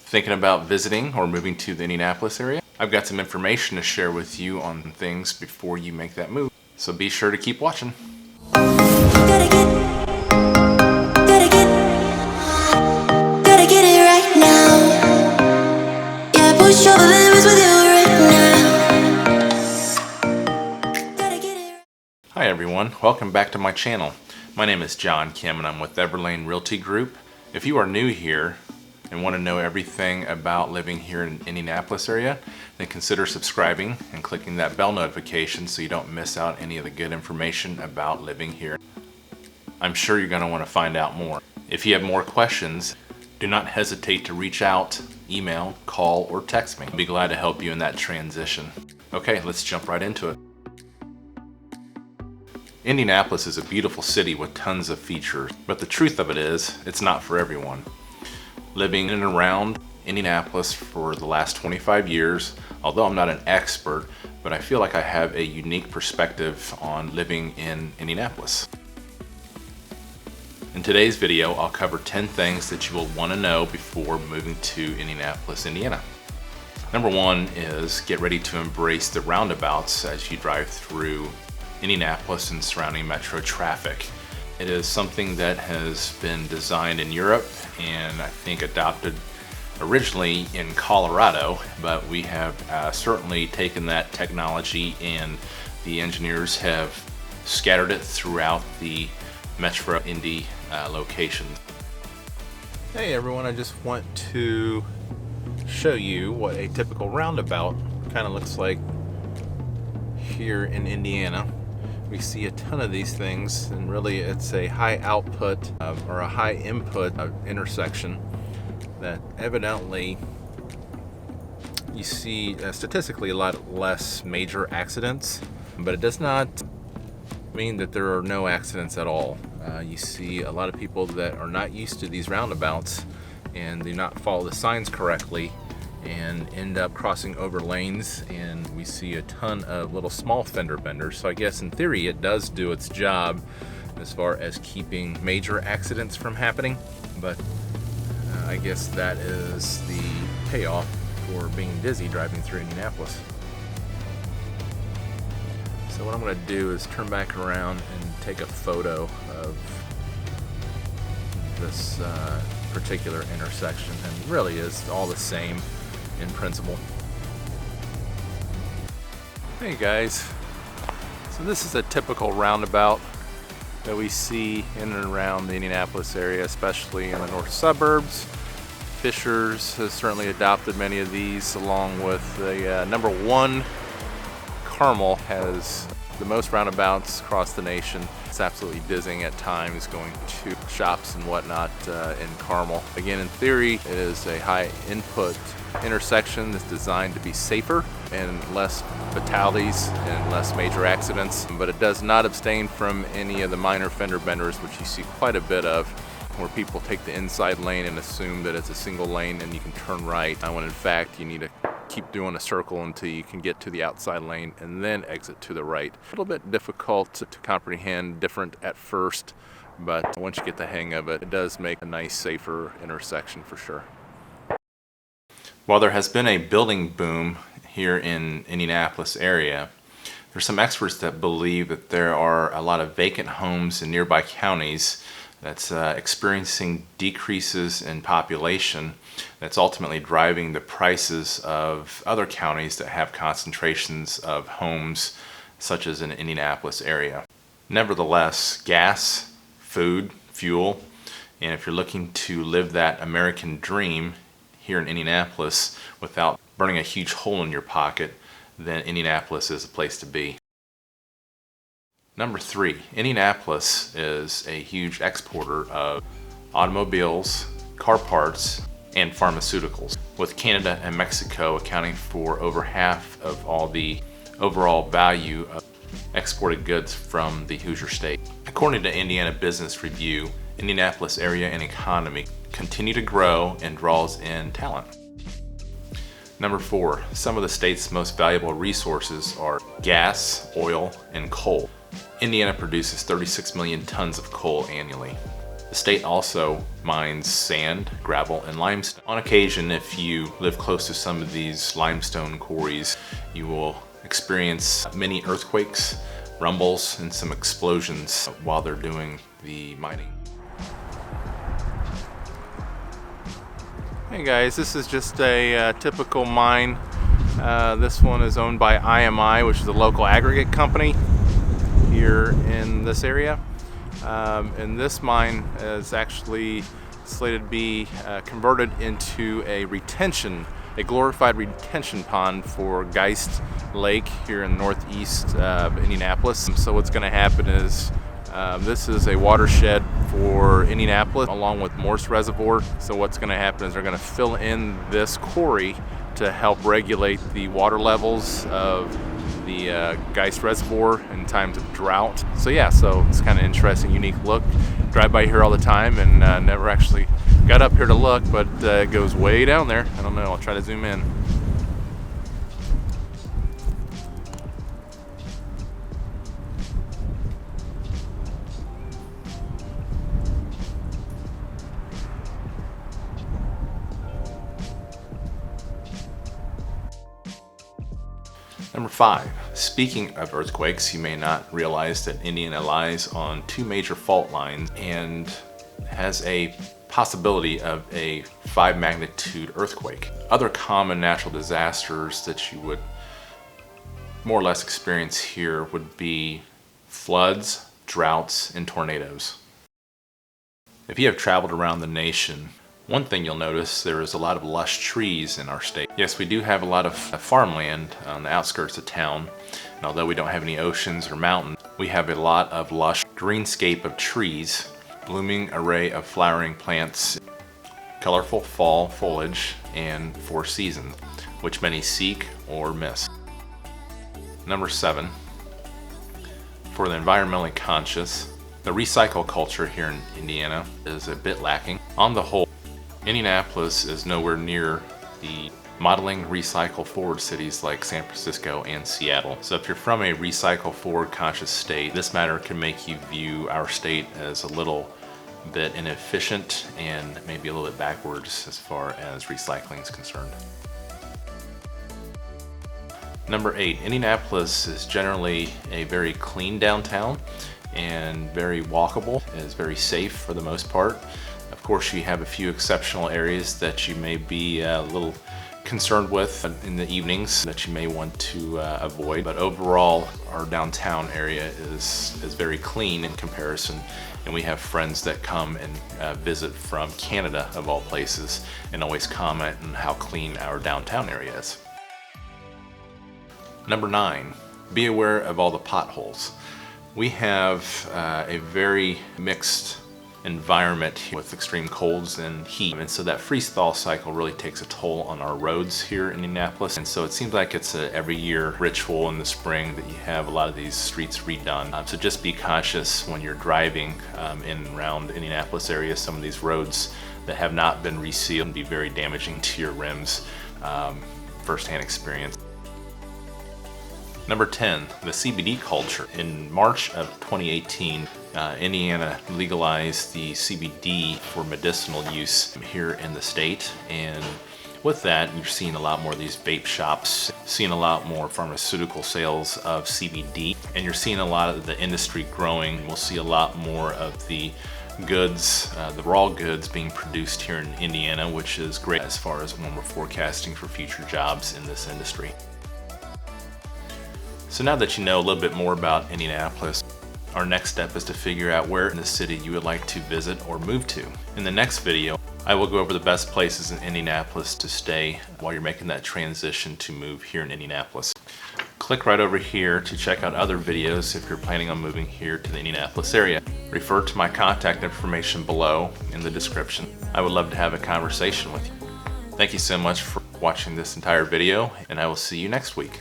Thinking about visiting or moving to the Indianapolis area? I've got some information to share with you on things before you make that move. So be sure to keep watching. Hi everyone, welcome back to my channel. My name is John Kim and I'm with Everlane Realty Group. If you are new here and want to know everything about living here in Indianapolis area, then consider subscribing and clicking that bell notification so you don't miss out any of the good information about living here. I'm sure you're going to want to find out more. If you have more questions, do not hesitate to reach out, email, call, or text me. I'll be glad to help you in that transition. Okay, let's jump right into it. Indianapolis is a beautiful city with tons of features, but the truth of it is, it's not for everyone. Living in and around Indianapolis for the last 25 years, although I'm not an expert, but I feel like I have a unique perspective on living in Indianapolis. In today's video, I'll cover 10 things that you will want to know before moving to Indianapolis, Indiana. Number one is get ready to embrace the roundabouts as you drive through Indianapolis and surrounding metro traffic. It is something that has been designed in Europe and I think adopted originally in Colorado, but we have certainly taken that technology and the engineers have scattered it throughout the metro Indy location. Hey everyone, I just want to show you what a typical roundabout kind of looks like here in Indiana. We see a ton of these things, and really it's a high output or a high input intersection that evidently you see statistically a lot less major accidents, but it does not mean that there are no accidents at all. You see a lot of people that are not used to these roundabouts and do not follow the signs correctly and end up crossing over lanes, and we see a ton of little small fender benders. So I guess in theory it does do its job as far as keeping major accidents from happening, but I guess that is the payoff for being dizzy driving through Indianapolis. So what I'm going to do is turn back around and take a photo of this particular intersection, and really is all the same in principle. Hey guys, so this is a typical roundabout that we see in and around the Indianapolis area, especially in the north suburbs. Fishers has certainly adopted many of these, along with the number one. Carmel has the most roundabouts across the nation. It's absolutely dizzying at times going to shops and whatnot in Carmel. Again, in theory, it is a high input intersection that's designed to be safer and less fatalities and less major accidents, but it does not abstain from any of the minor fender benders, which you see quite a bit of, where people take the inside lane and assume that it's a single lane and you can turn right, when in fact you need to keep doing a circle until you can get to the outside lane and then exit to the right. A little bit difficult to comprehend, different at first, but once you get the hang of it, it does make a nice, safer intersection for sure. While there has been a building boom here in Indianapolis area, there's some experts that believe that there are a lot of vacant homes in nearby counties that's experiencing decreases in population that's ultimately driving the prices of other counties that have concentrations of homes such as in the Indianapolis area. Nevertheless, gas, food, fuel, and if you're looking to live that American dream here in Indianapolis without burning a huge hole in your pocket, then Indianapolis is a place to be. Number three, Indianapolis is a huge exporter of automobiles, car parts, and pharmaceuticals, with Canada and Mexico accounting for over half of all the overall value of exported goods from the Hoosier State. According to Indiana Business Review, Indianapolis area and economy continue to grow and draws in talent. Number four, some of the state's most valuable resources are gas, oil, and coal. Indiana produces 36 million tons of coal annually. The state also mines sand, gravel, and limestone. On occasion, if you live close to some of these limestone quarries, you will experience many earthquakes, rumbles, and some explosions while they're doing the mining. Hey guys, this is just a typical mine. This one is owned by IMI, which is a local aggregate company here in this area. And this mine is actually slated to be converted into a glorified retention pond for Geist Lake here in northeast Indianapolis. So what's going to happen is this is a watershed for Indianapolis along with Morse Reservoir. So what's going to happen is they're going to fill in this quarry to help regulate the water levels of the Geist Reservoir in times of drought. So yeah, so it's kind of interesting, unique look. Drive by here all the time and never actually got up here to look, but it goes way down there. I don't know, I'll try to zoom in. Number 5, speaking of earthquakes, you may not realize that Indiana lies on 2 major fault lines and has a possibility of a 5 magnitude earthquake. Other common natural disasters that you would more or less experience here would be floods, droughts, and tornadoes. If you have traveled around the nation, one thing you'll notice, there is a lot of lush trees in our state. Yes, we do have a lot of farmland on the outskirts of town, and although we don't have any oceans or mountains, we have a lot of lush greenscape of trees, blooming array of flowering plants, colorful fall foliage, and 4 seasons, which many seek or miss. Number 7, for the environmentally conscious, the recycle culture here in Indiana is a bit lacking. On the whole, Indianapolis is nowhere near the modeling recycle forward cities like San Francisco and Seattle. So if you're from a recycle forward conscious state, this matter can make you view our state as a little bit inefficient and maybe a little bit backwards as far as recycling is concerned. Number 8, Indianapolis is generally a very clean downtown and very walkable. It is very safe for the most part. Of course, you have a few exceptional areas that you may be a little concerned with in the evenings that you may want to avoid, but overall our downtown area is very clean in comparison, and we have friends that come and visit from Canada of all places and always comment on how clean our downtown area is. Number 9, be aware of all the potholes. We have a very mixed environment with extreme colds and heat, and so that freeze-thaw cycle really takes a toll on our roads here in Indianapolis, and so it seems like it's a every year ritual in the spring that you have a lot of these streets redone. So just be cautious when you're driving in and around Indianapolis area. Some of these roads that have not been resealed can be very damaging to your rims. First-hand experience. Number 10, the CBD culture. In March of 2018, Indiana legalized the CBD for medicinal use here in the state, and with that, you're seeing a lot more of these vape shops, seeing a lot more pharmaceutical sales of CBD, and you're seeing a lot of the industry growing. We'll see a lot more of the goods, the raw goods being produced here in Indiana, which is great as far as when we're forecasting for future jobs in this industry. So now that you know a little bit more about Indianapolis, our next step is to figure out where in the city you would like to visit or move to. In the next video, I will go over the best places in Indianapolis to stay while you're making that transition to move here in Indianapolis. Click right over here to check out other videos if you're planning on moving here to the Indianapolis area. Refer to my contact information below in the description. I would love to have a conversation with you. Thank you so much for watching this entire video, and I will see you next week.